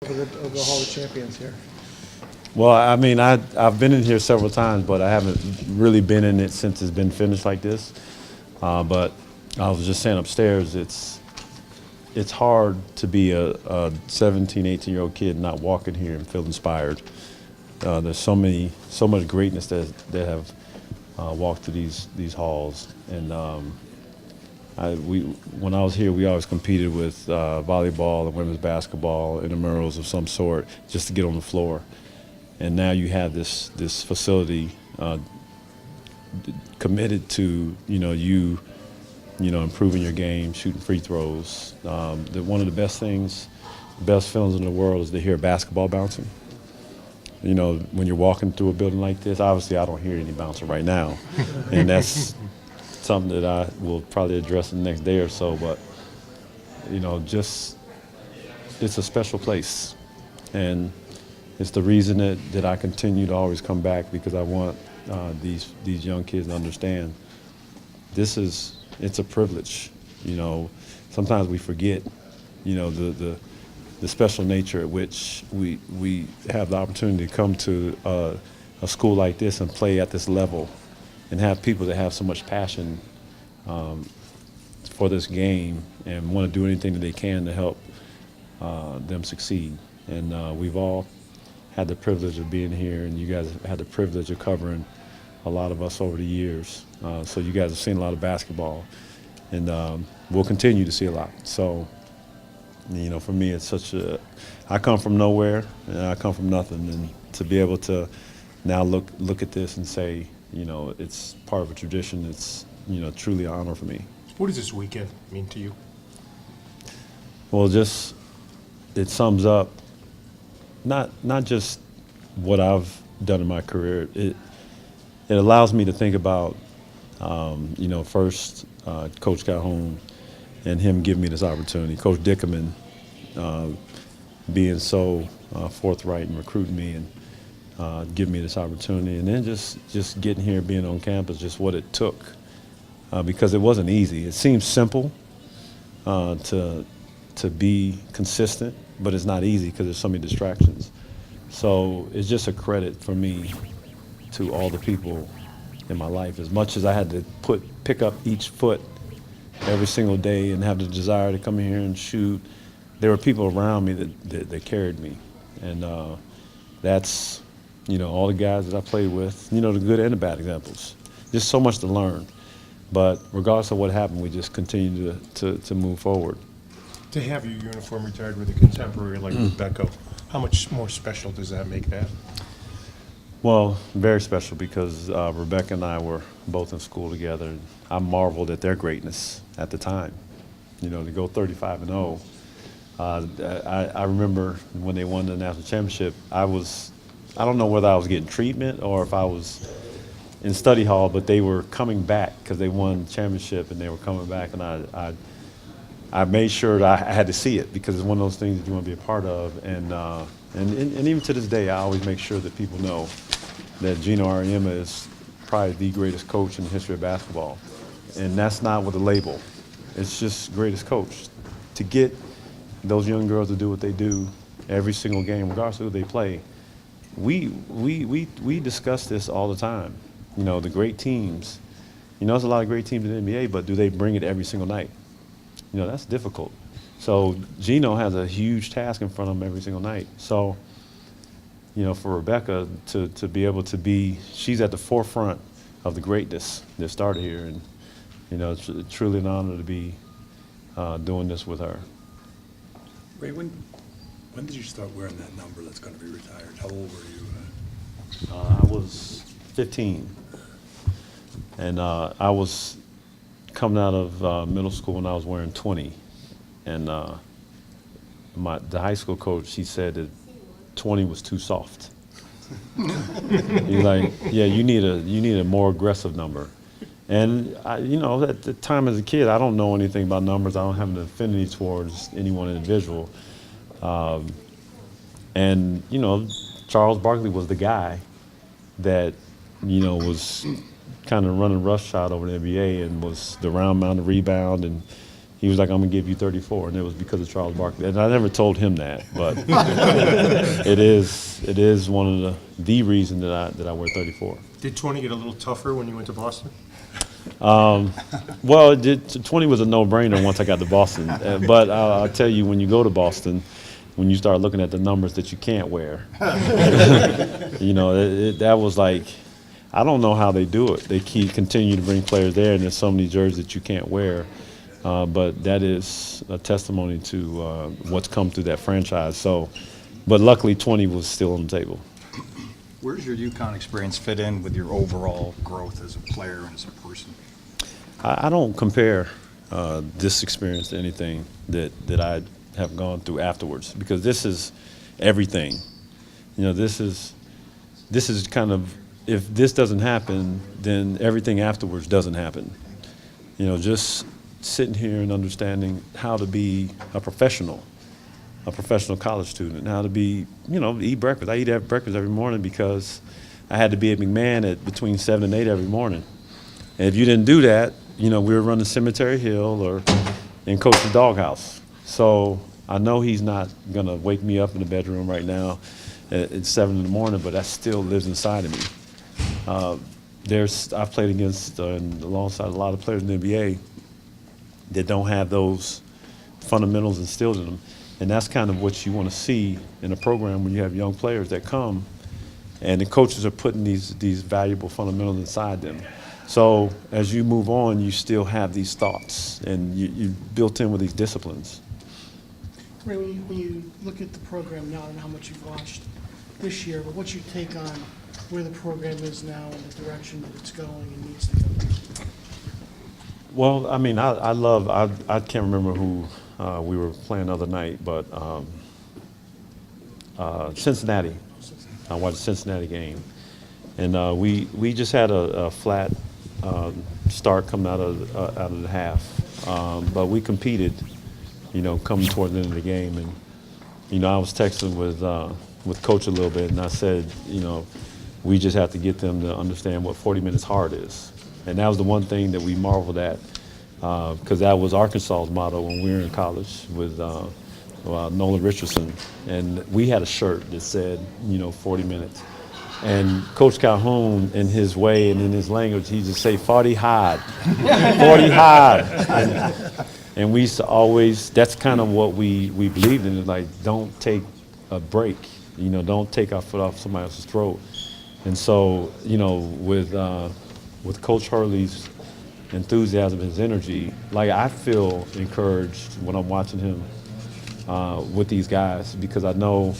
of the Hall of Champions here? Well, I mean, I've been in here several times, but I haven't really been in it since it's been finished like this. But I was just saying upstairs, it's hard to be a 17, 18-year-old kid and not walk in here and feel inspired. There's so much greatness that have walked through these halls, and when I was here, we always competed with volleyball and women's basketball, intramurals of some sort, just to get on the floor. And now you have this facility committed to improving your game, shooting free throws. One of the best feelings in the world is to hear basketball bouncing. You know, when you're walking through a building like this, obviously I don't hear any bouncing right now, and that's something that I will probably address in the next day or so. But it's a special place, and it's the reason that I continue to always come back, because I want these young kids to understand it's a privilege. Sometimes we forget, the special nature at which we have the opportunity to come to a school like this and play at this level, and have people that have so much passion for this game and want to do anything that they can to help them succeed. And we've all had the privilege of being here, and you guys have had the privilege of covering a lot of us over the years. So you guys have seen a lot of basketball, and we'll continue to see a lot. So, for me, I come from nowhere, and I come from nothing, and to be able to now look at this and say, it's part of a tradition, it's, truly an honor for me. What does this weekend mean to you? Well, it sums up not just what I've done in my career. It allows me to think about, first, Coach Calhoun and him giving me this opportunity. Coach Dickerman being so forthright and recruiting me and giving me this opportunity. And then just getting here, being on campus, just what it took. Because it wasn't easy. It seems simple to be consistent, but it's not easy because there's so many distractions. So it's just a credit for me to all the people in my life. As much as I had to pick up each foot every single day and have the desire to come in here and shoot, there were people around me that carried me. And that's, all the guys that I played with, the good and the bad examples. Just so much to learn. But regardless of what happened, we just continue to move forward. To have your uniform retired with a contemporary like Rebecca, how much more special does that make that? Well, very special, because Rebecca and I were both in school together. And I marveled at their greatness at the time. To go 35-0. I remember when they won the national championship, I don't know whether I was getting treatment or if I was in study hall, but they were coming back because they won the championship, and they were coming back, and I made sure that I had to see it, because it's one of those things that you want to be a part of. And even to this day, I always make sure that people know that Gino Auriemma is probably the greatest coach in the history of basketball. And that's not with a label. It's just greatest coach. To get those young girls to do what they do every single game, regardless of who they play, we discuss this all the time. The great teams, there's a lot of great teams in the NBA, but do they bring it every single night? That's difficult. So Gino has a huge task in front of him every single night. So, for Rebecca to be able to she's at the forefront of the greatness that started here. And, it's truly an honor to be doing this with her. Ray, when did you start wearing that number that's going to be retired? How old were you? I was 15. And I was coming out of middle school when I was wearing 20. And the high school coach, he said that 20 was too soft. He's like, yeah, you need a more aggressive number. And at the time as a kid, I don't know anything about numbers. I don't have an affinity towards any one individual. And Charles Barkley was the guy that was kind of running roughshod over the NBA and was the round mound, the rebound, and he was like, I'm gonna give you 34, and it was because of Charles Barkley. And I never told him that, but it is one of the reason that I wear 34. Did 20 get a little tougher when you went to Boston? Well, 20 was a no-brainer once I got to Boston. But I'll tell you, when you go to Boston, when you start looking at the numbers that you can't wear, that was like, I don't know how they do it. They continue to bring players there, and there's so many jerseys that you can't wear. But that is a testimony to what's come through that franchise. So, but luckily, 20 was still on the table. Where does your UConn experience fit in with your overall growth as a player and as a person? I don't compare this experience to anything that I have gone through afterwards, because this is everything. This is kind of, if this doesn't happen, then everything afterwards doesn't happen. Just sitting here and understanding how to be a professional college student, how to be, eat breakfast. I eat breakfast every morning because I had to be at McMahon at between 7 and 8 every morning. And if you didn't do that, we were running Cemetery Hill or in Coach's doghouse. So I know he's not going to wake me up in the bedroom right now at 7 in the morning, but that still lives inside of me. I've played against and alongside a lot of players in the NBA that don't have those fundamentals instilled in them. And that's kind of what you want to see in a program when you have young players that come and the coaches are putting these valuable fundamentals inside them. So as you move on, you still have these thoughts and you're built in with these disciplines. Ray, when you look at the program now and how much you've watched this year, but what's your take on where the program is now and the direction that it's going and needs to go? Well, I mean, I can't remember who we were playing the other night, but Cincinnati. I watched the Cincinnati game. And we just had a flat start coming out of the half. But we competed, coming toward the end of the game. And, I was texting with Coach a little bit, and I said, we just have to get them to understand what 40 minutes hard is. And that was the one thing that we marveled at, because that was Arkansas's motto when we were in college with Nolan Richardson. And we had a shirt that said, 40 minutes. And Coach Calhoun, in his way and in his language, he just say 40 hard, 40 hard. And we used to always, that's kind of what we believed in, is like, don't take a break, don't take our foot off somebody else's throat. And so, with Coach Hurley's enthusiasm, his energy, like, I feel encouraged when I'm watching him with these guys, because I know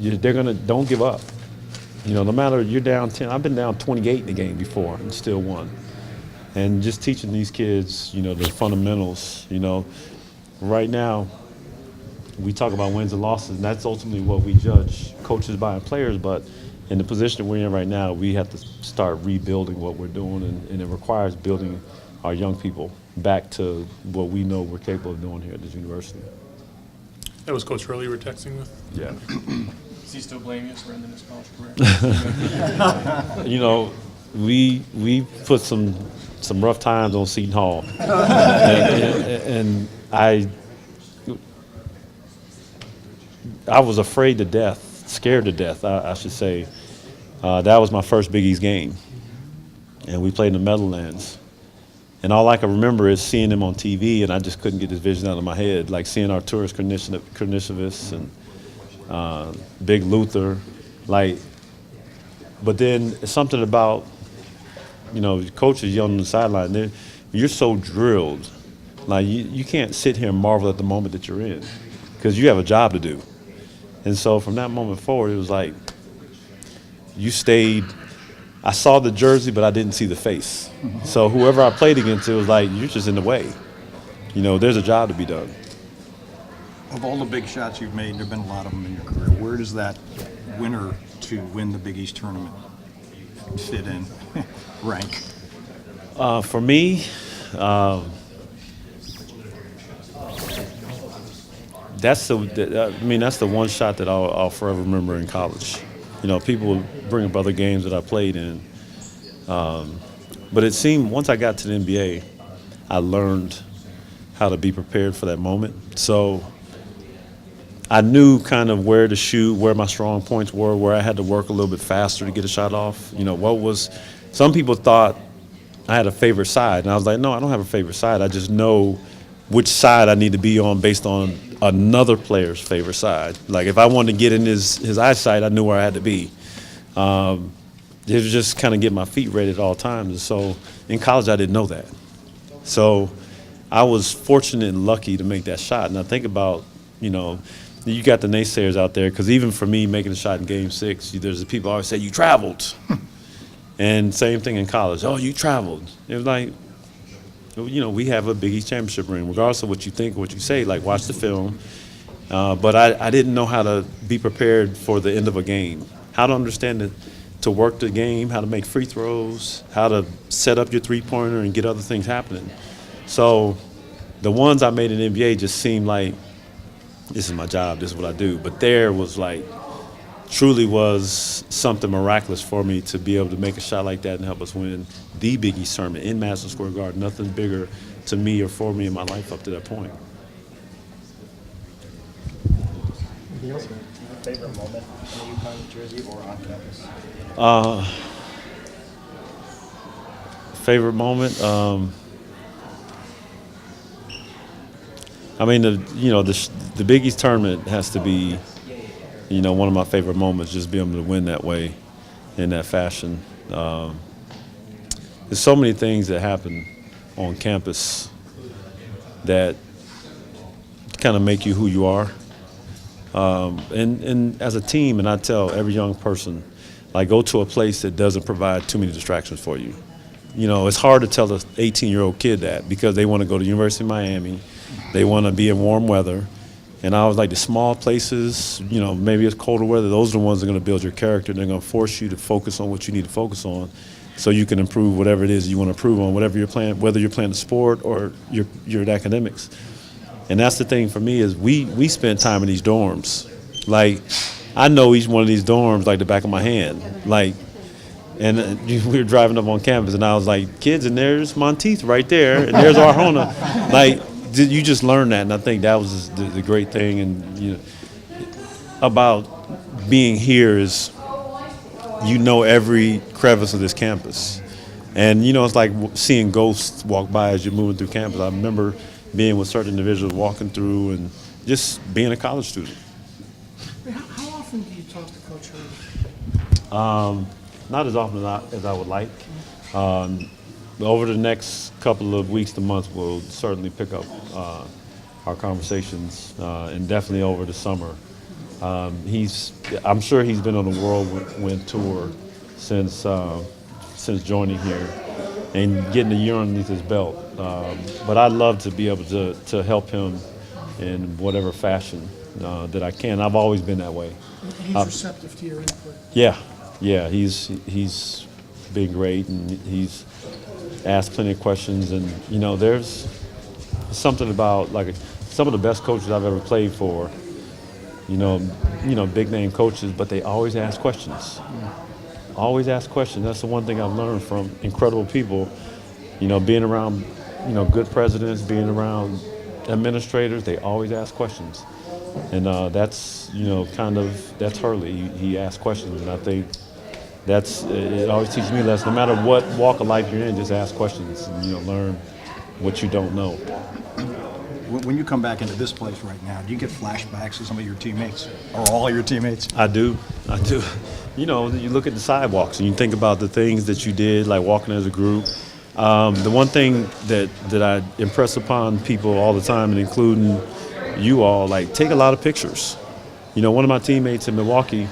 don't give up. No matter, you're down 10. I've been down 28 in the game before and still won. And just teaching these kids, the fundamentals, right now, we talk about wins and losses, and that's ultimately what we judge coaches by and players. But in the position we're in right now, we have to start rebuilding what we're doing, and it requires building our young people back to what we know we're capable of doing here at this university. That was Coach Hurley you were texting with? Yeah. Does he still blame you for ending his college career? We put some rough times on Seton Hall, and I was afraid to death, scared to death, I should say. That was my first Big East game, and we played in the Meadowlands. And all I can remember is seeing him on TV, and I just couldn't get this vision out of my head, like seeing Arturas Karnisovas and Big Luther, but then something about, coaches yelling on the sideline, you're so drilled. Like, you can't sit here and marvel at the moment that you're in, because you have a job to do. And so from that moment forward, it was like, you stayed. I saw the jersey, but I didn't see the face. So whoever I played against, it was like, you're just in the way. There's a job to be done. Of all the big shots you've made, there have been a lot of them in your career. Where does that winner to win the Big East tournament fit in, rank? For me, that's the one shot that I'll forever remember in college. People bring up other games that I played in, but it seemed once I got to the NBA, I learned how to be prepared for that moment. So I knew kind of where to shoot, where my strong points were, where I had to work a little bit faster to get a shot off. You know, some people thought I had a favorite side, and I was like, no, I don't have a favorite side. I just know which side I need to be on based on another player's favorite side. Like if I wanted to get in his eyesight, I knew where I had to be. It was just kind of get my feet ready at all times. And so in college, I didn't know that. So I was fortunate and lucky to make that shot. And I think about, you know, you got the naysayers out there, because even for me making a shot in Game 6, there's the people always say, you traveled. And same thing in college. Oh, you traveled. It was like, you know, we have a Big East championship ring, regardless of what you think or what you say. Like, watch the film. But I didn't know how to be prepared for the end of a game, how to understand it, to work the game, how to make free throws, how to set up your three-pointer and get other things happening. So the ones I made in the NBA just seemed like, this is my job, this is what I do. But there was like, truly was something miraculous for me to be able to make a shot like that and help us win the Big East tournament in Madison Square Garden. Nothing bigger to me or for me in my life up to that point. Favorite moment in the UConn jersey or on campus? Favorite moment? I mean, the Big East tournament has to be, you know, one of my favorite moments, just being able to win that way, in that fashion. There's so many things that happen on campus that kind of make you who you are. And as a team, and I tell every young person, like, go to a place that doesn't provide too many distractions for you. You know, it's hard to tell an 18-year-old kid that, because they want to go to the University of Miami, they want to be in warm weather. And I was like, the small places, you know, maybe it's colder weather, those are the ones that are going to build your character. They're going to force you to focus on what you need to focus on so you can improve whatever it is you want to improve on, whatever you're playing, whether you're playing the sport or your academics. And that's the thing for me is we spend time in these dorms. Like, I know each one of these dorms like the back of my hand. Like, and we were driving up on campus, and I was like, kids, and there's Monteith right there, and there's Arjona. Like, you just learn that, and I think that was the great thing. And you know, about being here is, you know, every crevice of this campus. And, you know, it's like seeing ghosts walk by as you're moving through campus. I remember being with certain individuals walking through and just being a college student. How often do you talk to Coach Hurley? Not as often as I would like. Over the next couple of weeks to months, we'll certainly pick up our conversations, and definitely over the summer. I'm sure he's been on a whirlwind tour since joining here and getting a year underneath his belt. But I'd love to be able to help him in whatever fashion that I can. I've always been that way. He's receptive to your input. Yeah, he's been great, and he's asked plenty of questions. And you know, there's something about, like, some of the best coaches I've ever played for. You know, big name coaches, but they always ask questions. Always ask questions. That's the one thing I've learned from incredible people. You know, being around, you know, good presidents, being around administrators, they always ask questions. And that's, you know, that's Hurley. He asks questions, and I think it always teaches me a lesson. No matter what walk of life you're in, just ask questions and, you know, learn what you don't know. When you come back into this place right now, do you get flashbacks to some of your teammates or all your teammates? I do. You know, you look at the sidewalks and you think about the things that you did, like walking as a group. The one thing that I impress upon people all the time, and including you all, like, take a lot of pictures. You know, one of my teammates in Milwaukee,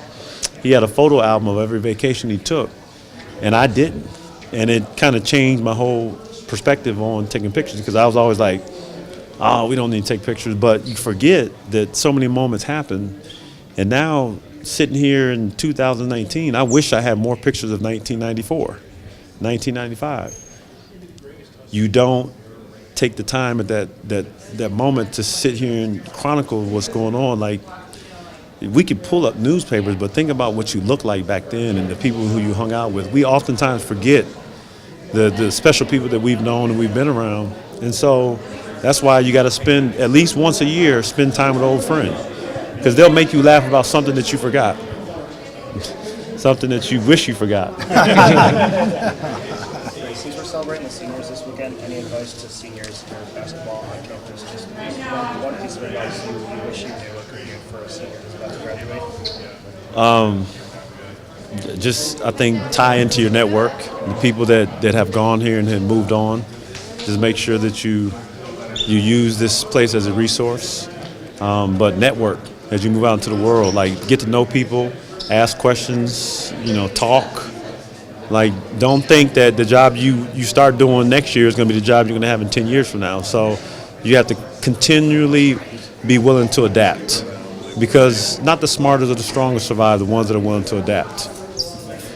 he had a photo album of every vacation he took, and I didn't. And it kind of changed my whole perspective on taking pictures, because I was always like, oh, we don't need to take pictures. But you forget that so many moments happen. And now, sitting here in 2019, I wish I had more pictures of 1994, 1995. You don't take the time at that moment to sit here and chronicle what's going on. Like, we could pull up newspapers, but think about what you looked like back then and the people who you hung out with. We oftentimes forget the special people that we've known and we've been around. And so That's why you got to spend at least once a year, spend time with an old friend. Because they'll make you laugh about something that you forgot. Something that you wish you forgot. Since we're celebrating the seniors this weekend, any advice to seniors for basketball on campus? Just one piece of advice you wish you knew or could give for a senior who's about to graduate? Just, I think, tie into your network, the people that have gone here and have moved on. Just make sure that you use this place as a resource, but network as you move out into the world. Like, get to know people, ask questions, talk. Like, don't think that the job you start doing next year is going to be the job you're going to have in 10 years from now. So you have to continually be willing to adapt, because not the smartest or the strongest survive, the ones that are willing to adapt.